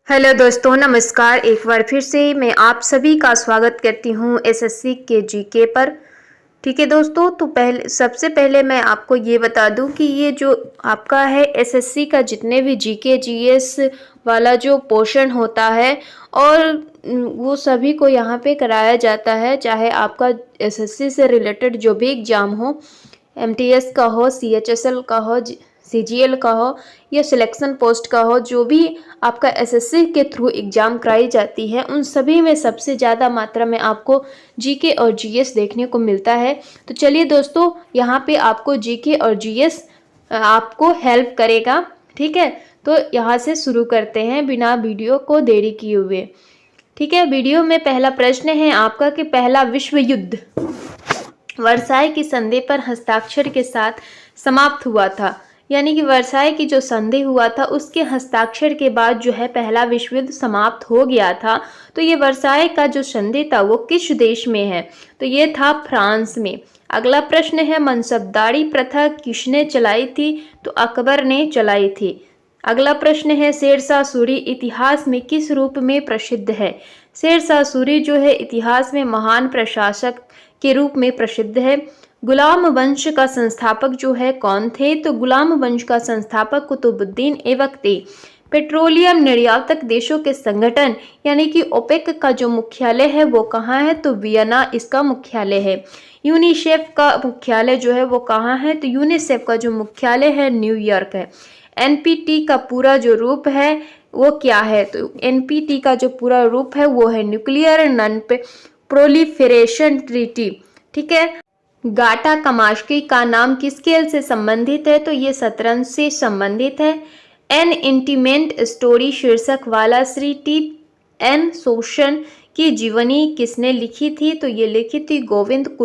Hello दोस्तों, नमस्कार। एक बार फिर से मैं आप सभी का स्वागत करती हूँ एसएससी के जीके पर। ठीक है दोस्तों, तो सबसे पहले मैं आपको ये बता दूं कि ये जो आपका है एसएससी का जितने भी जीके जीएस वाला जो पोर्शन होता है और वो सभी को यहाँ पे कराया जाता है, चाहे आपका एसएससी से रिलेटेड जो भी एग्ज़ाम हो, एमटीएस का हो, सीएचएसएल का हो, सीजीएल का हो या सिलेक्शन पोस्ट का हो, जो भी आपका एसएससी के थ्रू एग्ज़ाम कराई जाती है, उन सभी में सबसे ज़्यादा मात्रा में आपको जीके और जीएस देखने को मिलता है। तो चलिए दोस्तों, यहाँ पे आपको जीके और जीएस आपको हेल्प करेगा। ठीक है, तो यहाँ से शुरू करते हैं बिना वीडियो को देरी किए हुए। ठीक है, वीडियो में पहला प्रश्न है आपका कि पहला विश्व युद्ध वर्साई की संधि पर हस्ताक्षर के साथ समाप्त हुआ था। यानी कि वर्साई की जो संधि हुआ था उसके हस्ताक्षर के बाद जो है पहला विश्व युद्ध समाप्त हो गया था। तो ये वर्साई का जो संधि था वो किस देश में है? तो ये था फ्रांस में। अगला प्रश्न है मनसबदारी प्रथा किसने चलाई थी? तो अकबर ने चलाई थी। अगला प्रश्न है शेरशाह सूरी इतिहास में किस रूप में प्रसिद्ध है? शेरशाह सूरी जो है इतिहास में महान प्रशासक के रूप में प्रसिद्ध है। गुलाम वंश का संस्थापक जो है कौन थे? तो गुलाम वंश का संस्थापक कुतुबुद्दीन ऐबक थे। पेट्रोलियम निर्यातक देशों के संगठन यानी कि ओपेक का जो मुख्यालय है वो कहाँ है? तो वियना इसका मुख्यालय है। यूनिसेफ का मुख्यालय जो है वो कहाँ है? तो यूनिसेफ का जो मुख्यालय है न्यूयॉर्क है। एनपीटी का पूरा जो रूप है वो क्या है? तो एनपीटी का जो पूरा रूप है वो है न्यूक्लियर नॉन प्रोलिफरेशन ट्रीटी। ठीक है, गाटा कमाश्की का नाम किस खेल से संबंधित है? तो ये शतरंज से संबंधित है। एन इंटीमेंट स्टोरी शीर्षक वाला श्री टी एन शोषण की जीवनी किसने लिखी थी? तो ये लिखी थी गोविंद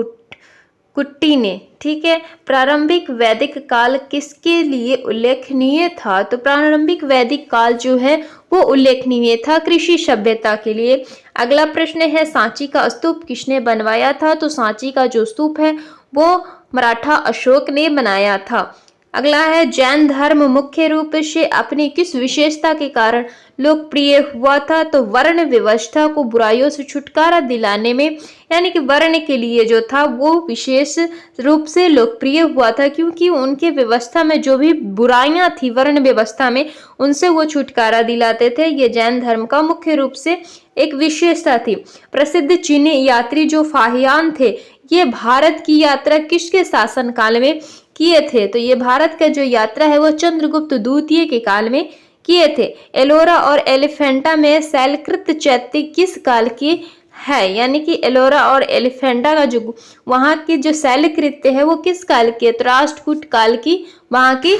कुट्टी ने। ठीक है, प्रारंभिक वैदिक काल किसके लिए उल्लेखनीय था? तो प्रारंभिक वैदिक काल जो है वो उल्लेखनीय था कृषि सभ्यता के लिए। अगला प्रश्न है सांची का स्तूप किसने बनवाया था? तो सांची का जो स्तूप है वो मराठा अशोक ने बनाया था। अगला है जैन धर्म मुख्य रूप से अपनी किस विशेषता के कारण लोकप्रिय हुआ था? तो वर्ण व्यवस्था को बुराइयों से छुटकारा दिलाने में, यानी कि वर्ण के लिए जो था वो विशेष रूप से लोकप्रिय हुआ था, क्योंकि उनके व्यवस्था में जो भी बुराइयां थी वर्ण व्यवस्था में उनसे वो छुटकारा दिलाते थे। ये जैन धर्म का मुख्य रूप से एक विशेषता थी। प्रसिद्ध चीनी यात्री जो फाहियान थे ये भारत की यात्रा किसके शासनकाल में किए थे? तो ये भारत का जो यात्रा है वो चंद्रगुप्त द्वितीय के काल में किए थे। एलोरा और एलिफेंटा में शैलकृत चैत्य किस काल की है? यानी कि एलोरा और एलिफेंटा का जो वहाँ की जो शैलकृत्य है वो किस काल की है? तो राष्ट्रकूट काल की वहाँ की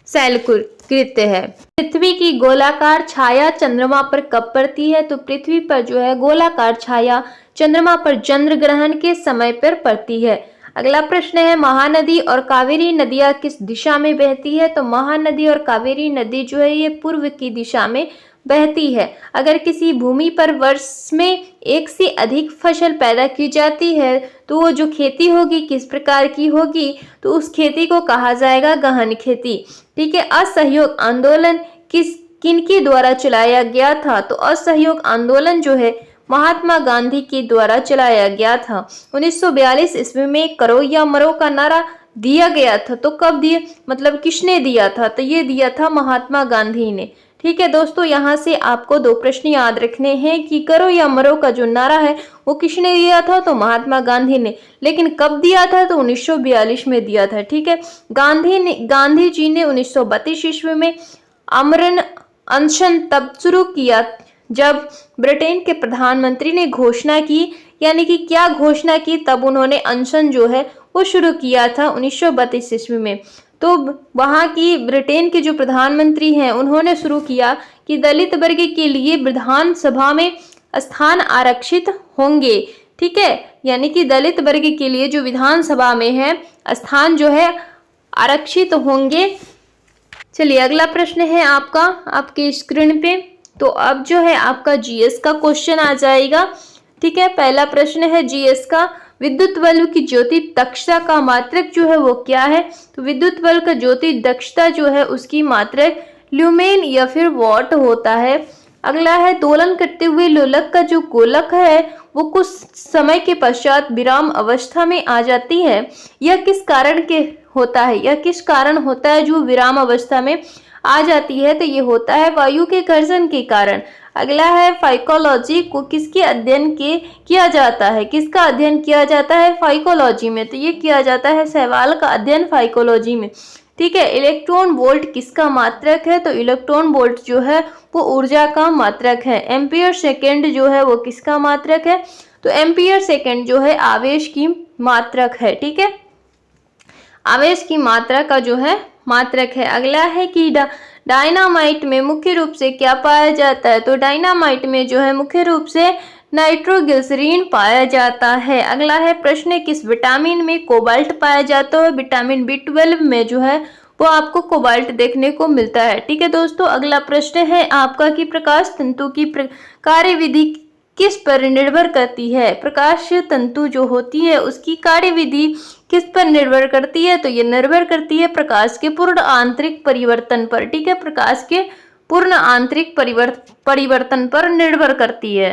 शैलकृत्य है। पृथ्वी की गोलाकार छाया चंद्रमा पर कब पड़ती है? तो पृथ्वी पर जो है गोलाकार छाया चंद्रमा पर चंद्र ग्रहण के समय पर पड़ती है। अगला प्रश्न है महानदी और कावेरी नदियां किस दिशा में बहती है? तो महानदी और कावेरी नदी जो है ये पूर्व की दिशा में बहती है। अगर किसी भूमि पर वर्ष में एक से अधिक फसल पैदा की जाती है तो वो जो खेती होगी किस प्रकार की होगी? तो उस खेती को कहा जाएगा गहन खेती। ठीक है, असहयोग आंदोलन किनके द्वारा चलाया गया था? तो असहयोग आंदोलन जो है महात्मा गांधी के द्वारा चलाया गया था। 1942 ईस्वी में करो या मरो का नारा दिया गया था। तो कब दिया, मतलब किसने दिया था? तो ये दिया था महात्मा गांधी ने। ठीक है दोस्तों, यहाँ से आपको दो प्रश्न याद रखने हैं कि करो या मरो का जो नारा है वो किसने दिया था? तो महात्मा गांधी ने। लेकिन कब दिया था? तो 1942 में दिया था। ठीक है, गांधी जी ने 1932 ईस्वी में आमरण अनशन तब शुरू किया जब ब्रिटेन के प्रधानमंत्री ने घोषणा की, यानी कि क्या घोषणा की? तब उन्होंने अनशन जो है वो शुरू किया था 1932 ईस्वी में। तो वहाँ की ब्रिटेन के जो प्रधानमंत्री हैं उन्होंने शुरू किया कि दलित वर्ग के लिए विधानसभा में स्थान आरक्षित होंगे। ठीक है, यानी कि दलित वर्ग के लिए जो विधानसभा में है स्थान जो है आरक्षित होंगे। चलिए अगला प्रश्न है आपका आपके स्क्रीन पे। तो अब जो है आपका जीएस का क्वेश्चन आ जाएगा। ठीक है, पहला प्रश्न है जीएस का, विद्युत बल्ब की ज्योति दक्षता का मात्रक जो है वो क्या है? तो विद्युत बल्ब का ज्योति दक्षता जो है उसकी मात्रक ल्यूमेन या फिर वॉट होता है। अगला है दोलन करते हुए लोलक का जो गोलक है वो कुछ समय के पश्चात विराम अवस्था में आ जाती है। यह किस कारण के होता है, यह किस कारण होता है जो विराम अवस्था में आ जाती है? तो ये होता है वायु के घर्षण के कारण। अगला है फाइकोलॉजी को किसके अध्ययन के किया जाता है, किसका अध्ययन किया जाता है फाइकोलॉजी में? तो ये किया जाता है शैवाल का अध्ययन फाइकोलॉजी में। ठीक है। इलेक्ट्रॉन वोल्ट किसका मात्रक है? तो इलेक्ट्रॉन वोल्ट जो है वो ऊर्जा का मात्रक है। एम्पियर सेकेंड जो है वो किसका मात्रक है? तो एम्पियर सेकेंड जो है आवेश की मात्रक है। ठीक है, आवेश की मात्रा का जो है मात्रक है। अगला है कि डायनामाइट में मुख्य रूप से क्या पाया जाता है? तो डायनामाइट में जो है मुख्य रूप से नाइट्रोग्लिसरीन पाया जाता है। अगला है प्रश्न, किस विटामिन में कोबाल्ट पाया जाता है? विटामिन B12 में जो है वो आपको कोबाल्ट देखने को मिलता है। ठीक है दोस्तों, अगला प्रश्न है आपका कि प्रकाश तंतु की कार्यविधि किस पर निर्भर करती है? प्रकाश तंतु जो होती है उसकी कार्यविधि किस पर निर्भर करती है? तो ये निर्भर करती है प्रकाश के पूर्ण आंतरिक परिवर्तन पर। ठीक है, प्रकाश के पूर्ण आंतरिक परिवर्तन पर निर्भर करती है।